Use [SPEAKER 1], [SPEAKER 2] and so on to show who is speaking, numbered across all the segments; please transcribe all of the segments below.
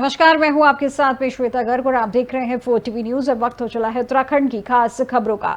[SPEAKER 1] नमस्कार, मैं हूं आपके साथ में श्वेता गर्ग और आप देख रहे हैं 4TV न्यूज। अब वक्त हो चला है उत्तराखंड की खास खबरों का।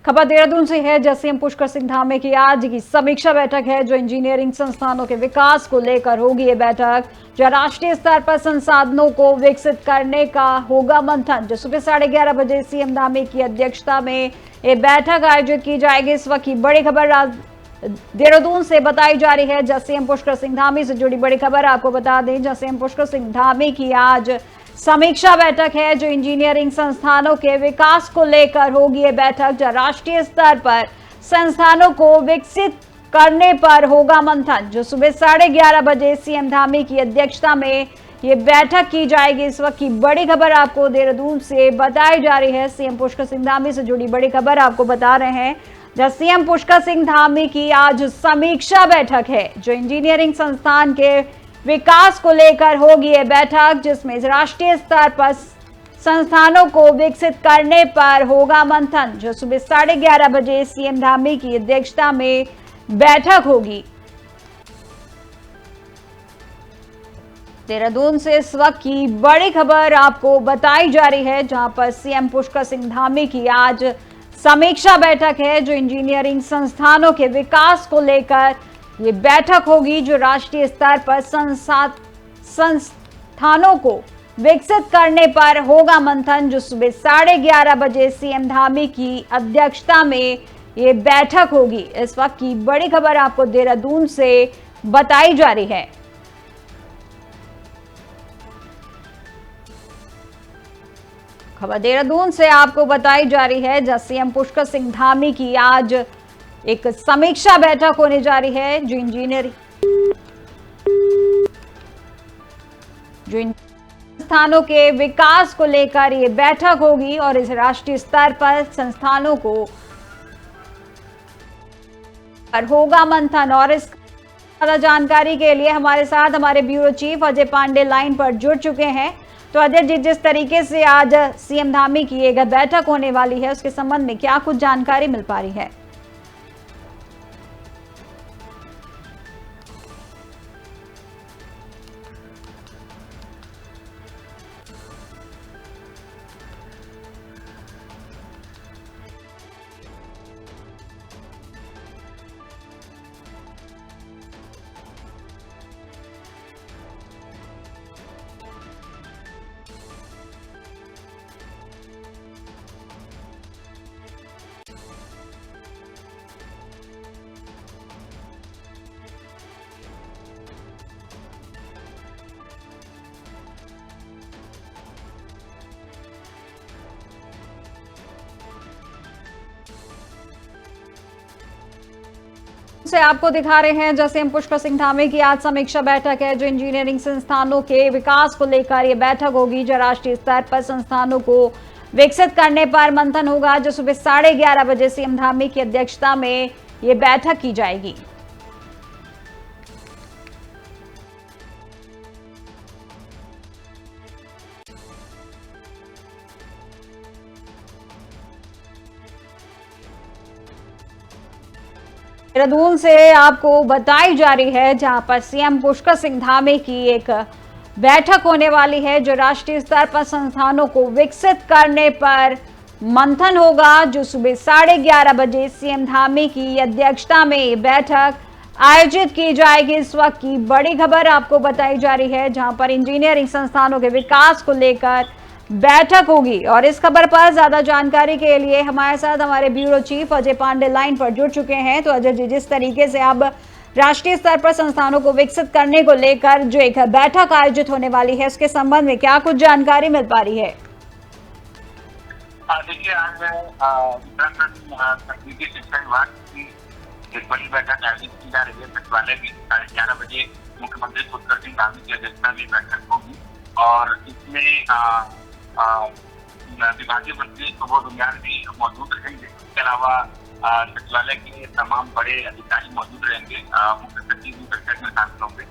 [SPEAKER 1] खबर देहरादून से है, जहां सीएम पुष्कर सिंह धामी की आज की समीक्षा बैठक है, जो इंजीनियरिंग संस्थानों के विकास को लेकर होगी। ये बैठक जो राष्ट्रीय स्तर पर संसाधनों को विकसित करने का होगा मंथन, जो सुबह 11:30 बजे सीएम धामी की अध्यक्षता में ये बैठक आयोजित की जाएगी। इस वक्त की बड़ी खबर देहरादून से बताई जा रही है, जहां सीएम पुष्कर सिंह धामी से जुड़ी बड़ी खबर आपको बता दें, जहां सीएम पुष्कर सिंह धामी की आज समीक्षा बैठक है, जो इंजीनियरिंग संस्थानों के विकास को लेकर होगी। ये बैठक जहां राष्ट्रीय स्तर पर संस्थानों को विकसित करने पर होगा मंथन, जो सुबह 11:30 बजे सीएम धामी की अध्यक्षता में ये बैठक की जाएगी। इस वक्त की बड़ी खबर आपको देहरादून से बताई जा रही है। सीएम पुष्कर सिंह धामी से जुड़ी बड़ी खबर आपको बता रहे हैं, जहां सीएम पुष्कर सिंह धामी की आज समीक्षा बैठक है, जो इंजीनियरिंग संस्थान के विकास को लेकर होगी। ये बैठक जिसमें राष्ट्रीय स्तर पर संस्थानों को विकसित करने पर होगा मंथन, जो सुबह 11:30 बजे सीएम धामी की अध्यक्षता में बैठक होगी। देहरादून से इस वक्त की बड़ी खबर आपको बताई जा रही है, जहां पर सीएम पुष्कर सिंह धामी की आज समीक्षा बैठक है, जो इंजीनियरिंग संस्थानों के विकास को लेकर ये बैठक होगी, जो राष्ट्रीय स्तर पर संस्थानों को विकसित करने पर होगा मंथन, जो सुबह 11:30 बजे सीएम धामी की अध्यक्षता में ये बैठक होगी। इस वक्त की बड़ी खबर आपको देहरादून से बताई जा रही है। खबर देहरादून से आपको बताई जा रही है, जहां सीएम पुष्कर सिंह धामी की आज एक समीक्षा बैठक होने जा रही है, जो इंजीनियरिंग संस्थानों के विकास को लेकर ये बैठक होगी और इस राष्ट्रीय स्तर पर संस्थानों को होगा मंथन। और इस ज्यादा जानकारी के लिए हमारे साथ हमारे bureau chief Ajay Pandey line पर जुड़ चुके हैं। तो अजय जी, जिस तरीके से आज सीएम धामी की एक बैठक होने वाली है, उसके संबंध में क्या कुछ जानकारी मिल पा रही है? से आपको दिखा रहे हैं, जैसे हम पुष्कर सिंह धामी की आज समीक्षा बैठक है, जो इंजीनियरिंग संस्थानों के विकास को लेकर ये बैठक होगी, जो राष्ट्रीय स्तर पर संस्थानों को विकसित करने पर मंथन होगा, जो सुबह 11:30 बजे सीएम धामी की अध्यक्षता में ये बैठक की जाएगी। देहरादून से आपको बताई जा रही है, जहां पर सीएम पुष्कर सिंह धामी की एक बैठक होने वाली है, जो राष्ट्रीय स्तर पर संस्थानों को विकसित करने पर मंथन होगा, जो सुबह 11:30 बजे सीएम धामी की अध्यक्षता में बैठक आयोजित की जाएगी। इस वक्त की बड़ी खबर आपको बताई जा रही है, जहां पर इंजीनियरिंग संस्थानों के विकास को लेकर बैठक होगी। और इस खबर पर ज्यादा जानकारी के लिए हमारे साथ हमारे bureau chief Ajay Pandey line पर जुड़ चुके हैं। तो अजय जी, जिस तरीके से अब राष्ट्रीय स्तर पर संस्थानों को विकसित करने को लेकर जो एक बैठक आयोजित होने वाली है, उसके संबंध में क्या कुछ जानकारी मिल पा रही है?
[SPEAKER 2] देखिए, आज उत्तराखंड तकनीकी शिक्षा विभाग की एक बड़ी बैठक आयोजित की जा रही है। सचिवालय में 11:30 बजे मुख्यमंत्री पुष्कर सिंह धामी की अध्यक्षता में बैठक होगी और इसमें विभागीय मंत्री सुबोध उनियाल भी मौजूद रहेंगे। इसके अलावा सचिवालय के तमाम बड़े अधिकारी मौजूद रहेंगे। मुख्य सचिव भी बैठक में शामिल होंगे।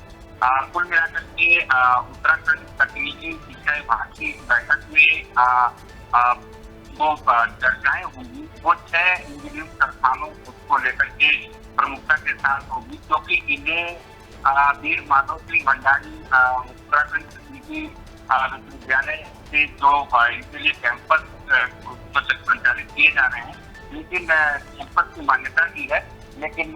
[SPEAKER 2] कुल मिलाकर के उत्तराखंड तकनीकी शिक्षा विभाग की बैठक में जो चर्चाएं होंगी वो 6 इंजीनियरिंग संस्थानों को लेकर के प्रमुखता के साथ होगी, क्योंकि इन्हें वीर माधव सिंह भंडारी उत्तराखंड तकनीकी विश्वविद्यालय से जो इनके लिए कैंपस तो संचालित किए जा रहे हैं, लेकिन कैंपस की मान्यता की है, लेकिन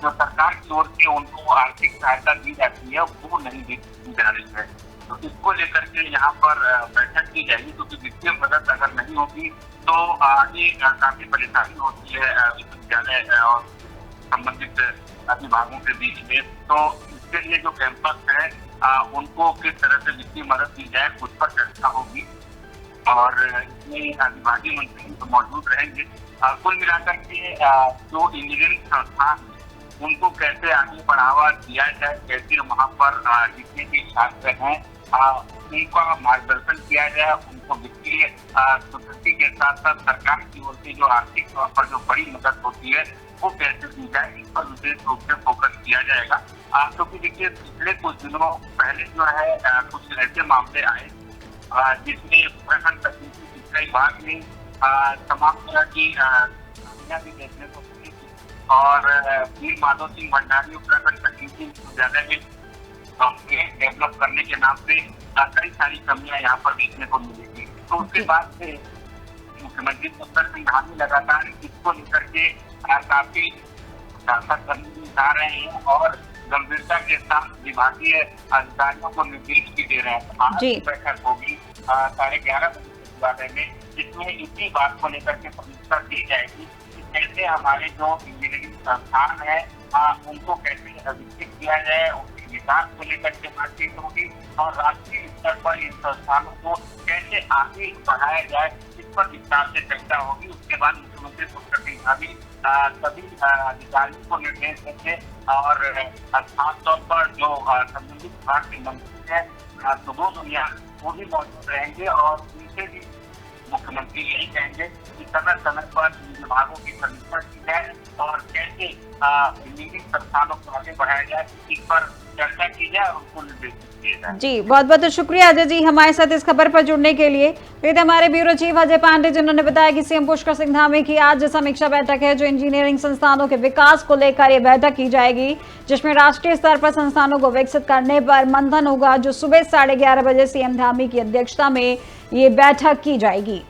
[SPEAKER 2] जो सरकार की ओर से उनको आर्थिक सहायता दी जाती है वो नहीं दी जा रही है। तो इसको लेकर के यहाँ पर बैठक की जाएगी, क्योंकि वित्तीय मदद अगर नहीं होगी तो आगे काफी परेशानी होती है विश्वविद्यालय और संबंधित विभागों के बीच में। तो इसके लिए जो कैंपस है उनको किस तरह से वित्तीय मदद दी जाए उस पर चर्चा होगी और इसमें विभागीय मंत्री तो मौजूद रहेंगे। कुल मिलाकर के जो इंजीनियरिंग संस्थान उनको कैसे आगे बढ़ावा दिया जाए, कैसे वहाँ पर जितने भी छात्र हैं उनका मार्गदर्शन किया जाए, उनको वित्तीय स्वीकृति के साथ साथ सरकार की ओर से जो आर्थिक तौर पर जो बड़ी मदद होती है वो कैसे दी जाए, इस पर विशेष रूप से फोकस किया जाएगा। क्योंकि देखिए पिछले कुछ दिनों पहले जो है कुछ ऐसे मामले आए जिसमें उत्तराखंड तकनीकी शिक्षा विभाग में तमाम तरह की खामियां भी देखने को मिली और वीर माधव सिंह भंडारी उत्तराखंड तकनीकी विश्वविद्यालय में डेवलप करने के नाम से कई सारी कमियां यहाँ पर देखने को मिलेगी। तो उसके बाद से मुख्यमंत्री पुष्कर सिंह धामी लगातार इसको लेकर के काफी करने जा रहे हैं और गंभीरता के साथ विभागीय अधिकारियों को निर्देश भी दे रहे हैं। आज बैठक होगी 11:30 बजे में, जिसमें इसी बात को लेकर के समीक्षा की जाएगी कि कैसे हमारे जो इंजीनियरिंग संस्थान है उनको कैसे विकसित किया जाए, उनके विकास को लेकर के बातचीत होगी और राष्ट्रीय स्तर पर इन संस्थानों को कैसे आगे बढ़ाया जाए इस पर विस्तार से चर्चा होगी। उसके बाद मुख्यमंत्री पुष्कर सिंह धामी सभी अधिकारियों को निर्देश देंगे और खास तौर पर जो संबंधित विभाग के मंत्री हैं सुबोध दुनिया वो भी मौजूद रहेंगे और उनसे भी मुख्यमंत्री यही कहेंगे कि समय समय पर विभागों की समीक्षा की जाए और कैसे इंजीनियरिंग संस्थानों को आगे बढ़ाया जाए इस पर चर्चा की जाए और उनको निर्देशित किया जाए।
[SPEAKER 1] जी बहुत बहुत शुक्रिया अजय जी हमारे साथ इस खबर पर जुड़ने के लिए। तो हमारे ब्यूरो चीफ अजय पांडे जिन्होंने बताया कि सीएम पुष्कर सिंह धामी की आज समीक्षा बैठक है जो इंजीनियरिंग संस्थानों के विकास को लेकर ये बैठक की जाएगी, जिसमें राष्ट्रीय स्तर पर संस्थानों को विकसित करने पर मंथन होगा, जो सुबह 11:30 बजे सीएम धामी की अध्यक्षता में ये बैठक की जाएगी।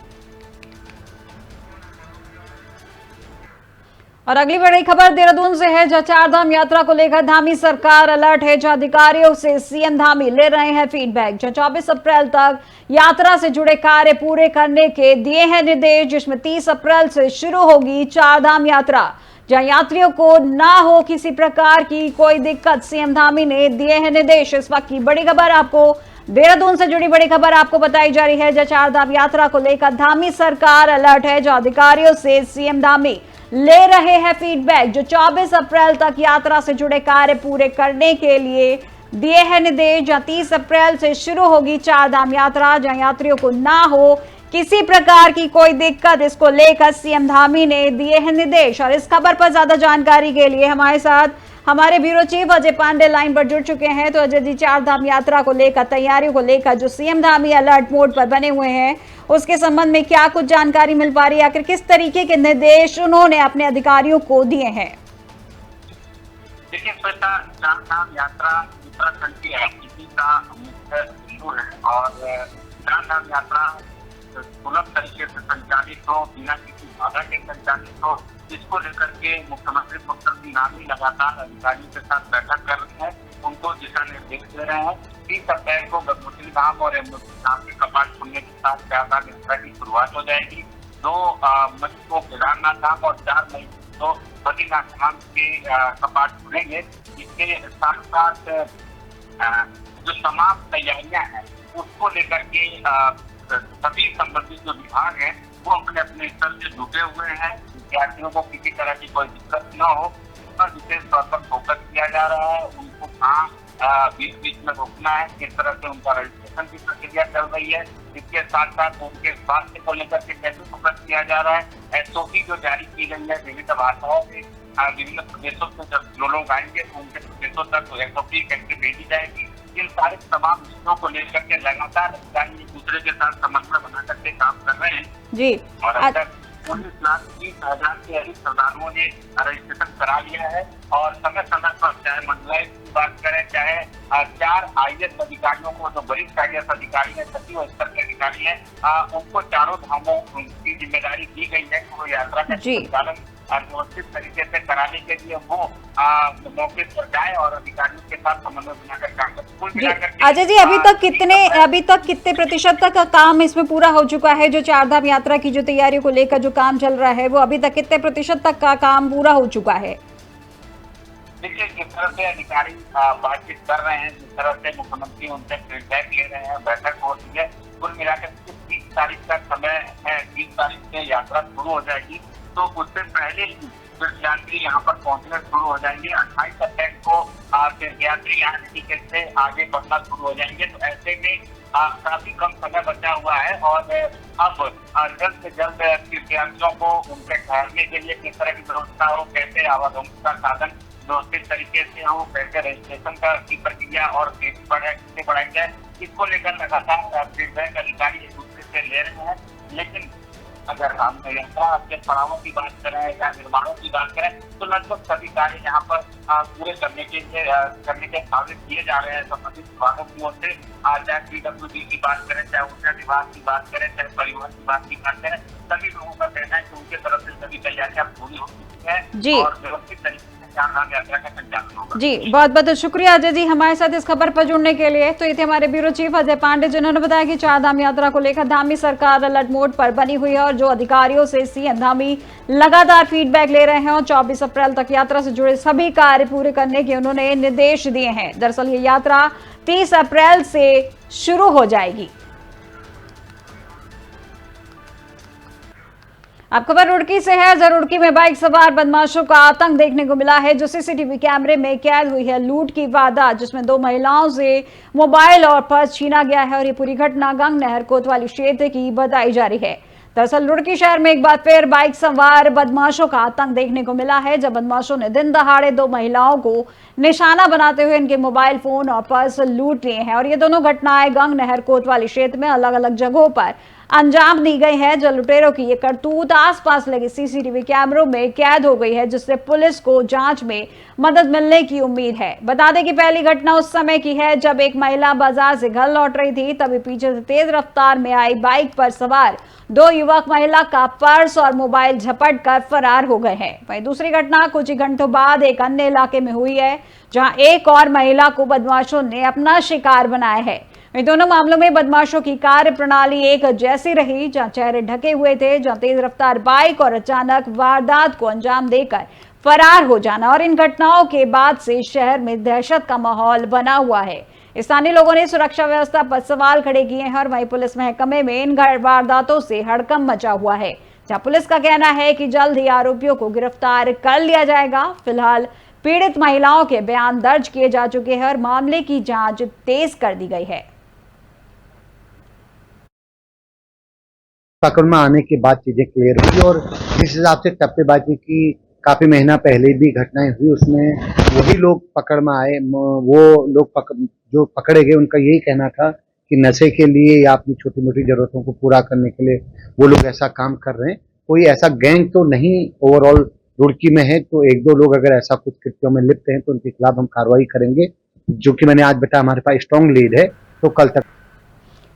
[SPEAKER 1] और अगली बड़ी खबर देहरादून से है, जहां चारधाम यात्रा को लेकर धामी सरकार अलर्ट है, जहां अधिकारियों से सीएम धामी ले रहे हैं फीडबैक। जहां 24 अप्रैल तक यात्रा से जुड़े कार्य पूरे करने के दिए हैं निर्देश, जिसमें 30 अप्रैल से शुरू होगी चारधाम यात्रा, जहां यात्रियों को ना हो किसी प्रकार की कोई दिक्कत, सीएम धामी ने दिए हैं निर्देश। इस वक्त की बड़ी खबर आपको देहरादून से जुड़ी बड़ी खबर आपको बताई जा रही है, जहां चारधाम यात्रा को लेकर धामी सरकार अलर्ट है, जहां अधिकारियों से सीएम धामी ले रहे हैं फीडबैक। जो 24 अप्रैल तक यात्रा से जुड़े कार्य पूरे करने के लिए दिए हैं निर्देश, जहां 30 अप्रैल से शुरू होगी चारधाम यात्रा, जहां यात्रियों को ना हो किसी प्रकार की कोई दिक्कत, इसको लेकर सीएम धामी ने दिए हैं निर्देश। और इस खबर पर ज्यादा जानकारी के लिए हमारे साथ हमारे bureau chief Ajay Pandey line पर जुड़ चुके हैं। तो अजय जी, चारधाम यात्रा को लेकर तैयारियों को लेकर जो सीएम धामी अलर्ट मोड पर बने हुए हैं उसके संबंध में क्या कुछ जानकारी मिल पा रही है, आखिर किस तरीके के निर्देश उन्होंने अपने अधिकारियों को दिए हैं?
[SPEAKER 2] देखिए श्वेता, चारधाम यात्रा उत्तराखंड की राजनीति का मुख्य बिंदु है और चारधाम यात्रा सुलभ तरीके से संचालित हो, बिना किसी बाधा के संचालित हो, इसको लेकर के मुख्यमंत्री पुष्कर सिंह धामी लगातार अधिकारियों के साथ बैठक कर रहे हैं, उनको दिशा निर्देश दे रहे हैं। 30 अप्रैल को गंगोत्री धाम और यमुनोत्री धाम के कपाट खुलने के साथ चारधाम यात्रा की शुरुआत हो जाएगी। 2 मई को केदारनाथ धाम और 4 मई को बद्रीनाथ धाम के कपाट खुलेंगे। इसके साथ साथ जो तमाम तैयारियां हैं उसको लेकर के सभी संबंधित जो विभाग हैं वो अपने अपने स्तर से जुटे हुए हैं। विद्यार्थियों को किसी तरह की कोई दिक्कत न हो पर विशेष तौर पर फोकस किया जा रहा है। उनको कहाँ बीच बीच में रोकना है, किस तरह से उनका रजिस्ट्रेशन की प्रक्रिया चल रही है, इसके साथ साथ उनके स्वास्थ्य को लेकर के कैसे फोकस किया जा रहा है। एसओपी जो जारी की गई है विभिन्न भाषाओं में, विभिन्न प्रदेशों से जब जो लोग आएंगे तो उनके प्रदेशों तक एसओपी कैसे भेजी जाएगी, इन सारे तमाम विषयों को लेकर के लगातार अधिकारी एक दूसरे के साथ समन्वय बना करके काम कर रहे हैं
[SPEAKER 1] जी।
[SPEAKER 2] और अब तक 19,30,000 से अधिक श्रद्धालुओं ने रजिस्ट्रेशन करा लिया है और समय समय पर चाहे मंडलायुक्त की बात करें, चाहे 4 IAS अधिकारियों को, जो वरिष्ठ IAS अधिकारी है, सचिव स्तर के अधिकारी है, उनको चारों धामों की जिम्मेदारी दी गई है कि वो यात्रा का संचालन व्यवस्थित तरीके से कराने के लिए वो मौके पर जाए और अधिकारियों के साथ समन्वय बनाकर काम करें। कुल मिलाकर
[SPEAKER 1] अजय जी, अभी तक कितने प्रतिशत तक का काम इसमें पूरा हो चुका है? जो चारधाम यात्रा की जो तैयारियों को लेकर जो काम चल रहा है, वो अभी तक कितने प्रतिशत तक का काम पूरा हो चुका है?
[SPEAKER 2] देखिए, जिस तरह से अधिकारी बातचीत कर रहे हैं, जिस तरह से मुख्यमंत्री उनसे फीडबैक ले रहे हैं, बैठक हो रही है, कुल मिलाकर 30 तारीख का समय है, 30 तारीख से यात्रा शुरू हो जाएगी। तो उससे पहले ही तीर्थयात्री यहाँ पर पहुंचने शुरू हो जाएंगे। 28 अप्रैल को तीर्थयात्री यहाँ टिकट से आगे बढ़ना शुरू हो जाएंगे। तो ऐसे में काफी कम समय बचा हुआ है और अब जल्द से जल्द तीर्थयात्रियों को उनके ठहरने के लिए किस तरह की व्यवस्था हो, कैसे आवागमन का साधन व्यवस्थित तरीके से हो, कैसे रजिस्ट्रेशन की प्रक्रिया और कैसे बढ़ाई जाए, इसको लेकर लगातार फीडबैक अधिकारी एक दूसरे से ले रहे हैं। लेकिन अगर हम यात्रा के पड़ावों की बात करें या निर्माणों की बात करें, तो लगभग सभी कार्य यहाँ पर पूरे करने के काबिज किए जा रहे हैं संबंधित विभागों की ओर से। चाहे PWD की बात करें, चाहे ऊर्जा विभाग की बात करें, चाहे परिवहन विभाग की बात करें, सभी लोगों का कहना है कि उनके तरफ से सभी तैयारियां पूरी हो चुकी है और व्यवस्थित तरीके से चारधाम यात्रा का संचालन होगा।
[SPEAKER 1] जी, बहुत बहुत शुक्रिया अजय जी हमारे साथ इस खबर पर जुड़ने के लिए। तो ये थे हमारे ब्यूरो चीफ अजय पांडे, जिन्होंने बताया कि चारधाम यात्रा को लेकर धामी सरकार अलर्ट मोड पर बनी हुई है और जो अधिकारियों से CM धामी लगातार फीडबैक ले रहे हैं और 24 अप्रैल तक यात्रा से जुड़े सभी कार्य पूरे करने के उन्होंने निर्देश दिए हैं। दरअसल ये यात्रा 30 अप्रैल से शुरू हो जाएगी। अब खबर रुड़की से है, जहां रुड़की में बाइक सवार बदमाशों का आतंक देखने को मिला है। जो CCTV कैमरे में कैद हुई है लूट की वारदात, जिसमें 2 महिलाओं से मोबाइल और पर्स छीना गया है और ये पूरी घटना गंग नहर कोतवाली क्षेत्र की बताई जा रही है। दरअसल रुड़की शहर में एक बार फिर बाइक सवार बदमाशों का आतंक देखने को मिला है, जब बदमाशों ने दिन दहाड़े 2 महिलाओं को निशाना बनाते हुए इनके मोबाइल फोन और पर्स लूट लिए हैं। और ये दोनों घटनाएं गंग नहर कोतवाली क्षेत्र में अलग अलग जगहों पर अंजाम दी गई है। जो लुटेरों की ये करतूत आसपास लगे CCTV कैमरों में कैद हो गई है, जिससे पुलिस को जांच में मदद मिलने की उम्मीद है। बता दें कि पहली घटना उस समय की है जब एक महिला बाजार से घर लौट रही थी, तभी पीछे से तेज रफ्तार में आई बाइक पर सवार 2 युवक महिला का पर्स और मोबाइल झपट कर फरार हो गए हैं। वहीं दूसरी घटना कुछ ही घंटों बाद एक अन्य इलाके में हुई है, जहां एक और महिला को बदमाशों ने अपना शिकार बनाया है। इन दोनों मामलों में बदमाशों की कार्य प्रणाली एक जैसी रही, जहां चेहरे ढके हुए थे, जहां तेज रफ्तार बाइक और अचानक वारदात को अंजाम देकर फरार हो जाना। और इन घटनाओं के बाद से शहर में दहशत का माहौल बना हुआ है। स्थानीय लोगों ने सुरक्षा व्यवस्था पर सवाल खड़े किए हैं और वहीं पुलिस महकमे में इन वारदातों से हड़कंप मचा हुआ है, जहां पुलिस का कहना है कि जल्द ही आरोपियों को गिरफ्तार कर लिया जाएगा। फिलहाल पीड़ित महिलाओं के बयान दर्ज किए जा चुके हैं और मामले की जांच तेज कर दी गई है।
[SPEAKER 3] पकड़ में आने के बाद चीजें क्लियर हुई और जिस हिसाब से टप्पेबाजी की काफी महीना पहले भी घटनाएं हुई, उसमें वही लोग पकड़ में आए। वो लोग जो पकड़े गए उनका यही कहना था कि नशे के लिए या अपनी छोटी मोटी जरूरतों को पूरा करने के लिए वो लोग ऐसा काम कर रहे हैं। कोई ऐसा गैंग तो नहीं ओवरऑल रुड़की में है, तो 1-2 लोग अगर ऐसा कुछ कृत्यों में लिप्त हैं तो उनके खिलाफ हम कार्रवाई करेंगे, जो कि मैंने आज बताया हमारे पास स्ट्रांग लीड है। तो कल तक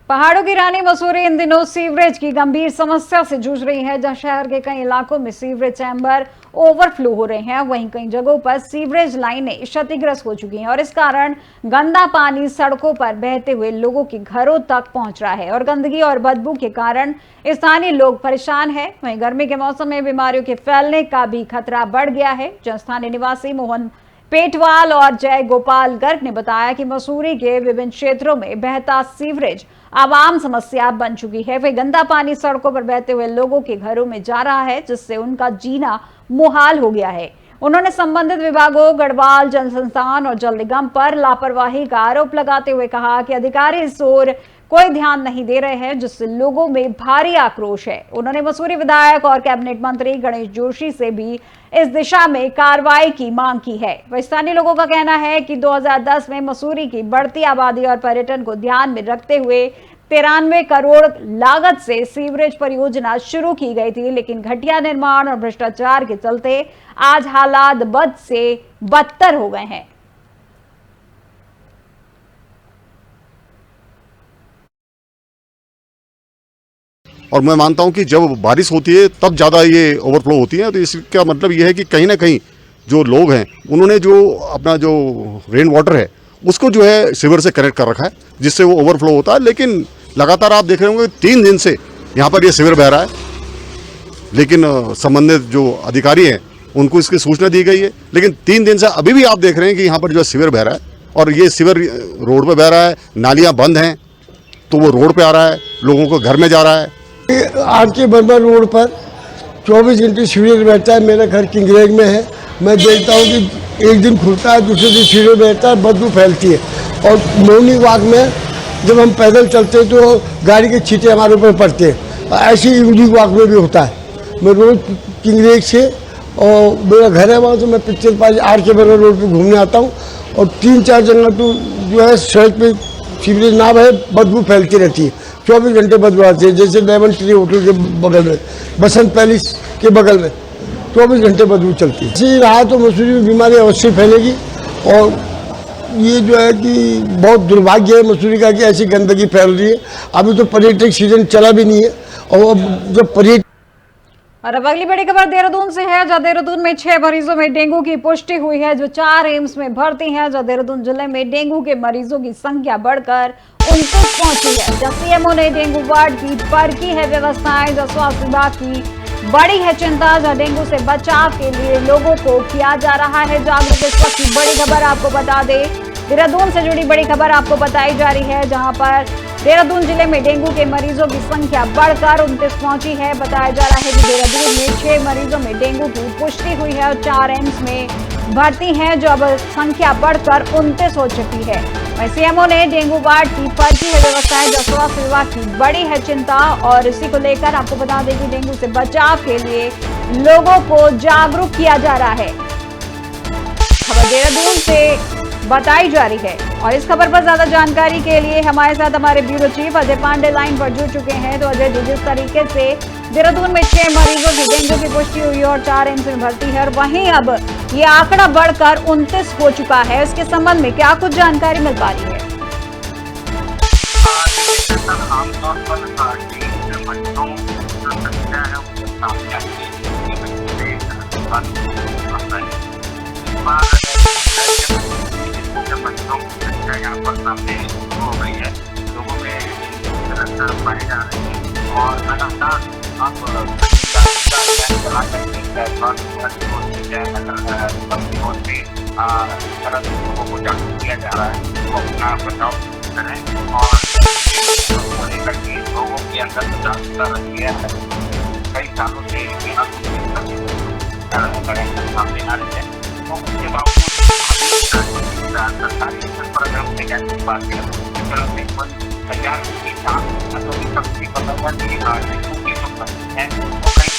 [SPEAKER 1] पहाड़ों की रानी मसूरी इन दिनों सीवरेज की गंभीर समस्या से जूझ रही है, जहां शहर के कई इलाकों में सीवरेज चैम्बर ओवरफ्लो हो रहे हैं। वहीं कई जगहों पर सीवरेज लाइनें क्षतिग्रस्त हो चुकी हैं और इस कारण गंदा पानी सड़कों पर बहते हुए लोगों के घरों तक पहुंच रहा है और गंदगी और बदबू के कारण स्थानीय लोग परेशान हैं। वहीं गर्मी के मौसम में बीमारियों के फैलने का भी खतरा बढ़ गया है, जहां स्थानीय निवासी मोहन पेटवाल और जय गोपाल गर्ग ने बताया कि मसूरी के विभिन्न क्षेत्रों में बहता सीवरेज आवाम समस्या बन चुकी है। वे गंदा पानी सड़कों पर बहते हुए लोगों के घरों में जा रहा है, जिससे उनका जीना मुहाल हो गया है। उन्होंने संबंधित विभागों गढ़वाल जल संस्थान और जल निगम पर लापरवाही का आरोप लगाते हुए कहा कि अधिकारी इस ओर कोई ध्यान नहीं दे रहे हैं, जिससे लोगों में भारी आक्रोश है। उन्होंने मसूरी विधायक और कैबिनेट मंत्री गणेश जोशी से भी इस दिशा में कार्रवाई की मांग की है। वह स्थानीय लोगों का कहना है कि 2010 में मसूरी की बढ़ती आबादी और पर्यटन को ध्यान में रखते हुए 93 करोड़ लागत से सीवरेज परियोजना शुरू की गई थी, लेकिन घटिया निर्माण और भ्रष्टाचार के चलते आज हालात बद से बदतर हो गए हैं।
[SPEAKER 4] और मैं मानता हूं कि जब बारिश होती है तब ज़्यादा ये ओवरफ्लो होती है। तो इसका मतलब ये है कि कहीं ना कहीं जो लोग हैं उन्होंने जो अपना जो रेन वाटर है उसको जो है सीवर से कनेक्ट कर रखा है, जिससे वो ओवरफ्लो होता है। लेकिन लगातार आप देख रहे होंगे 3 दिन से यहाँ पर ये सीवर बह रहा है, लेकिन संबंधित जो अधिकारी हैं उनको इसकी सूचना दी गई है, लेकिन 3 दिन से अभी भी आप देख रहे हैं कि यहाँ पर जो है सीवर बह रहा है और ये सीवर रोड पर बह रहा है, नालियाँ बंद हैं तो वो रोड पर आ रहा है, लोगों को घर में जा रहा है।
[SPEAKER 5] आर.के. बर्मा रोड पर 24 घंटे सीवरेज बहता है। मेरा घर किंगरेज में है। मैं देखता हूँ कि एक दिन खुलता है, दूसरे दिन सीवरेज बहता है, बदबू फैलती है। और मॉर्निंग वॉक में जब हम पैदल चलते हैं तो गाड़ी के छींटे हमारे ऊपर पड़ते हैं। ऐसे ही इवनिंग वॉक में भी होता है। मैं रोज किंगरेज से और मेरा घर है वहाँ से मैं पिक्चर पास आर.के. बर्मा रोड पर घूमने आता हूँ और 3-4 जगह तो जो है सड़क पर सीवरेज ना बहे, बदबू फैलती रहती है। 24 घंटे बदबू आती है। जैसे डायमंड ट्री होटल के बगल में, बसंत पैलेस के बगल में 24 घंटे बदबू चलती है। इसी रहा तो मसूरी में बीमारी अवश्य फैलेगी। और ये जो है कि बहुत दुर्भाग्य है मसूरी का कि ऐसी गंदगी फैल रही है। अभी तो पर्यटक सीजन चला भी नहीं है और जब पर्यटक।
[SPEAKER 1] और अब अगली बड़ी खबर देहरादून से है, जहां देहरादून में 6 मरीजों में डेंगू की पुष्टि हुई है, जो 4 एम्स में भर्ती हैं। जहां देहरादून जिले में डेंगू के मरीजों की संख्या बढ़कर 29 पहुंची है। जहां सीएमओ ने डेंगू वार्ड की परखी है व्यवस्थाएं। जहां स्वास्थ्य विभाग की बड़ी है चिंता। जहां डेंगू से बचाव के लिए लोगों को किया जा रहा है जागरूक। इस वक्त की बड़ी खबर आपको बता दें, देहरादून से जुड़ी बड़ी खबर आपको बताई जा रही है, जहां पर देहरादून जिले में डेंगू के मरीजों की संख्या बढ़कर 29 पहुंची है। बताया जा रहा है कि देहरादून में 6 मरीजों में डेंगू की पुष्टि हुई है और 4 एम्स में भर्ती हैं, जो अब संख्या बढ़कर 29 हो चुकी है। सीएमओ ने डेंगू वार्ड की परखी है व्यवस्थाएं। जो स्वास्थ्य विभाग की बड़ी है चिंता और इसी को लेकर आपको बता दें कि डेंगू से बचाव के लिए लोगों को जागरूक किया जा रहा है। खबर देहरादून से बताई जा रही है। और इस खबर पर ज्यादा जानकारी के लिए हमारे साथ हमारे bureau chief Ajay Pandey line पर जुड़ चुके हैं। तो अजय जी, जिस तरीके से देहरादून में 6 मरीजों की डेंगू की पुष्टि हुई और 4 एम्स में भर्ती है, और वहीं अब ये आंकड़ा बढ़कर 29 हो चुका है, इसके संबंध में क्या कुछ जानकारी मिल पा रही है?
[SPEAKER 2] आमतौर पर मरीजों जो संख्या है वो सामने आती है। मरीजों की संख्या यहाँ पर सामने हो गई है। लोगों में पाए जा रहे हैं और लगातार आप चला करके लोगों को जागरूक किया जा रहा है, वो अपना बचाव करें और लेकर के लोगों के अंदर जागरूकता रखी है। कई सालों से सामने आ रही है, तो उसके बावजूद सरकारी स्तर पर अगर हम वैज्ञानिक बात करें तो तरफ से तैयार की सबसे पता हुआ कि डेंगू के जो मरीज हैं वो कई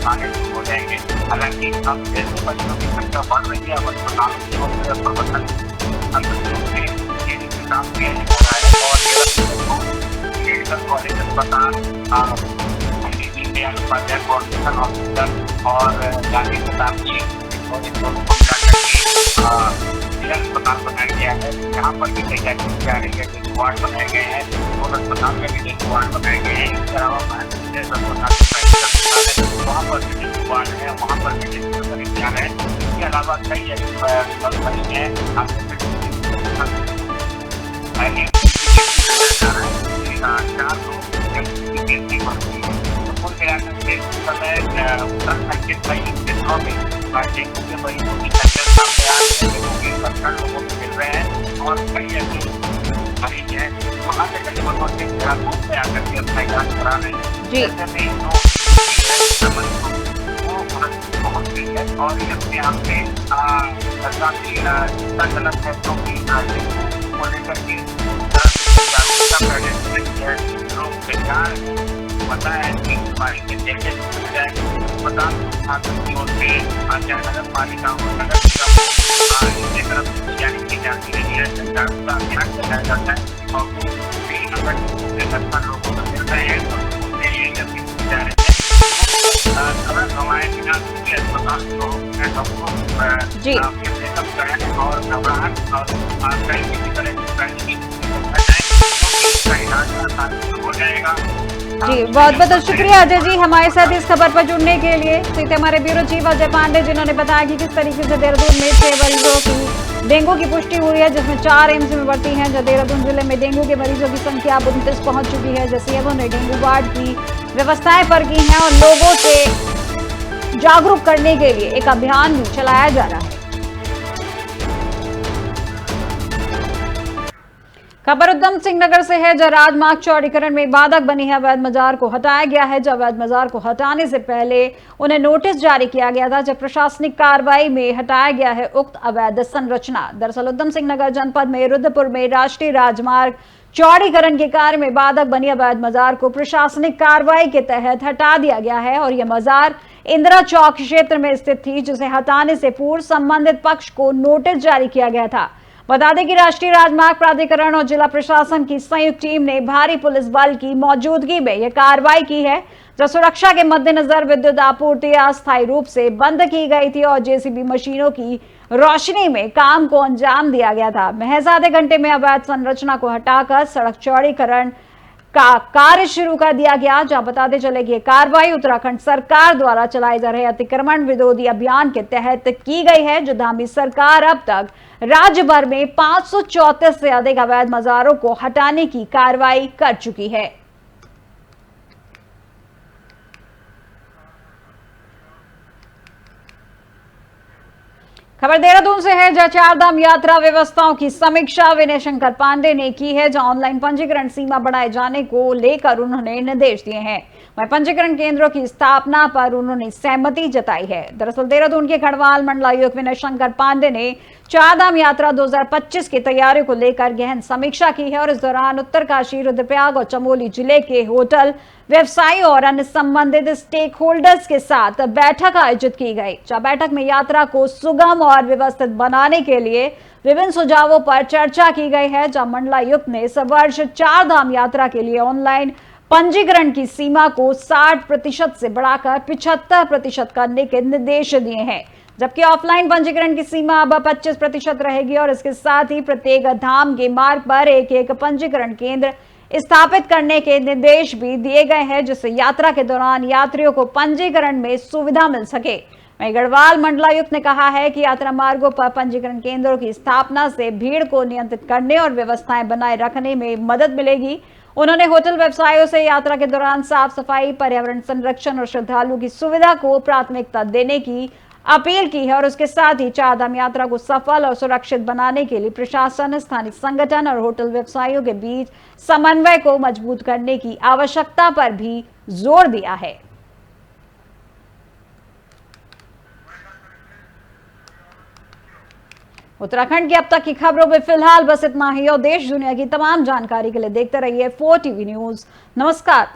[SPEAKER 2] आने शुरू हो जाएंगे। हालांकि अब जैसे मरीजों की संख्या बढ़ रही है, अस्पतालों के प्रबंधन से ये काम किया जा रहा है और मेडिकल कॉलेज अस्पताल उपाध्याय कोऑर्डिनेशन हॉस्पिटल और गांधी शताब्दी जिला अस्पताल बनाया गया है, जहाँ पर भी तैयारी की जा रही है। डेंगू वार्ड बनाए गए हैं, और अस्पताल में भी डेंगू वार्ड बनाए गए हैं। इसके अलावा वहाँ पर भी डेंगू वार्ड है, वहाँ पर भी डेंगू मरीज जा रहे हैं। इसके अलावा कई मरीज हैं उत्तराखंड के कई जिलों में डेंगू के मरीजों की संख्या सामने आ रही है। डेंगू के लक्षण लोगों को मिल रहे हैं और कई ऐसे मरीज हैं वहाँ से कई लोगों से देहरादून में आकर के अपना इलाज करा रहे हैं। ऐसे में वो पहुँच गई है और ये अपने आप में सरकार की चिंताजनक है, क्योंकि डेंगू को लेकर के जागरूकता पहले है। लोग तैयार पता है कि बीमारी के जैसे अस्पताल की ओर से चाहे नगर पालिका हो, नगर निगम हो, इसके तरफ से तैयारी की जाती है। जागरूकता अभियान चलाया जाता है और नंबर 55 लोगों को मिल रहे हैं और उनसे ये अपील की जा रही है खबर गंवाए बिना दूसरे अस्पताल को
[SPEAKER 1] जी
[SPEAKER 2] करें और घबराहट और कहीं किसी तरह की हो जाएगा।
[SPEAKER 1] जी बहुत बहुत शुक्रिया अजय जी हमारे साथ इस खबर पर जुड़ने के लिए। तो हमारे ब्यूरो चीफ अजय पांडे जिन्होंने बताया कि किस तरीके से देहरादून में 6 मरीजों की डेंगू की पुष्टि हुई है, जिसमें 4 एम्स में भर्ती हैं। जो देहरादून जिले में डेंगू के मरीजों की संख्या 29 पहुंच चुकी है। जैसे उन्होंने डेंगू वार्ड की व्यवस्थाएं पर की हैं और लोगों से जागरूक करने के लिए एक अभियान भी चलाया जा रहा है। खबर उधम सिंह नगर से है, जहां राजमार्ग चौड़ीकरण में बाधक बनी है अवैध मजार को हटाया गया है। जब अवैध मजार को हटाने से पहले उन्हें नोटिस जारी किया गया था, जब प्रशासनिक कार्रवाई में हटाया गया है उक्त अवैध संरचना। दरअसल उधम सिंह नगर जनपद में रुद्रपुर में राष्ट्रीय राजमार्ग चौड़ीकरण के कार्य में बाधक बनी अवैध मजार को प्रशासनिक कार्रवाई के तहत हटा दिया गया है और यह मजार इंदिरा चौक क्षेत्र में स्थित थी, जिसे हटाने से पूर्व संबंधित पक्ष को नोटिस जारी किया गया था। बता दें कि राष्ट्रीय राजमार्ग प्राधिकरण और जिला प्रशासन की संयुक्त टीम ने भारी पुलिस बल की मौजूदगी में यह कार्रवाई की है, जो सुरक्षा के मद्देनजर विद्युत आपूर्ति अस्थायी रूप से बंद की गई थी और जेसीबी मशीनों की रोशनी में काम को अंजाम दिया गया था। महज आधे घंटे में अवैध संरचना को हटाकर सड़क चौड़ीकरण का कार्य शुरू कर दिया गया। जहां बताते चले कि कार्रवाई उत्तराखंड सरकार द्वारा चलाए जा रहे अतिक्रमण विरोधी अभियान के तहत की गई है, जो धामी सरकार अब तक राज्य भर में 534 से अधिक अवैध मजारों को हटाने की कार्रवाई कर चुकी है। खबर देहरादून से है, जहां चारधाम यात्रा व्यवस्थाओं की समीक्षा विनय शंकर पांडे ने की है, जहां ऑनलाइन पंजीकरण सीमा बढ़ाए जाने को लेकर उन्होंने निर्देश दिए हैं। वहीं पंजीकरण केंद्रों की स्थापना पर उन्होंने सहमति जताई है। दरअसल देहरादून के गढ़वाल मंडलायुक्त विनय शंकर पांडे ने चारधाम यात्रा 2025 की तैयारियों को लेकर गहन समीक्षा की है और इस दौरान उत्तरकाशी, रुद्रप्रयाग और चमोली जिले के होटल व्यवसायियों और अन्य संबंधित स्टेक होल्डर्स के साथ बैठक आयोजित की गई। जहां बैठक में यात्रा को सुगम और व्यवस्थित बनाने के लिए विभिन्न सुझावों पर चर्चा की गई है। जहां मंडलायुक्त ने इस वर्ष चारधाम यात्रा के लिए ऑनलाइन पंजीकरण की सीमा को 60% से बढ़ाकर 75% करने के निर्देश दिए हैं, जबकि ऑफलाइन पंजीकरण की सीमा अब 25% रहेगी और इसके साथ ही प्रत्येक धाम के मार्ग पर एक पंजीकरण केंद्र स्थापित करने के निर्देश भी दिए गए हैं, जिससे यात्रा के दौरान यात्रियों को पंजीकरण में सुविधा मिल सके। वहीं गढ़वाल मंडलायुक्त ने कहा है कि यात्रा मार्गों पर पंजीकरण केंद्रों की स्थापना से भीड़ को नियंत्रित करने और व्यवस्थाएं बनाए रखने में मदद मिलेगी। उन्होंने होटल व्यवसायों से यात्रा के दौरान साफ सफाई, पर्यावरण संरक्षण और श्रद्धालुओं की सुविधा को प्राथमिकता देने की अपील की है और उसके साथ ही चारधाम यात्रा को सफल और सुरक्षित बनाने के लिए प्रशासन, स्थानीय संगठन और होटल व्यवसायियों के बीच समन्वय को मजबूत करने की आवश्यकता पर भी जोर दिया है। उत्तराखंड की अब तक की खबरों में फिलहाल बस इतना ही और देश दुनिया की तमाम जानकारी के लिए देखते रहिए 4 TV न्यूज। नमस्कार।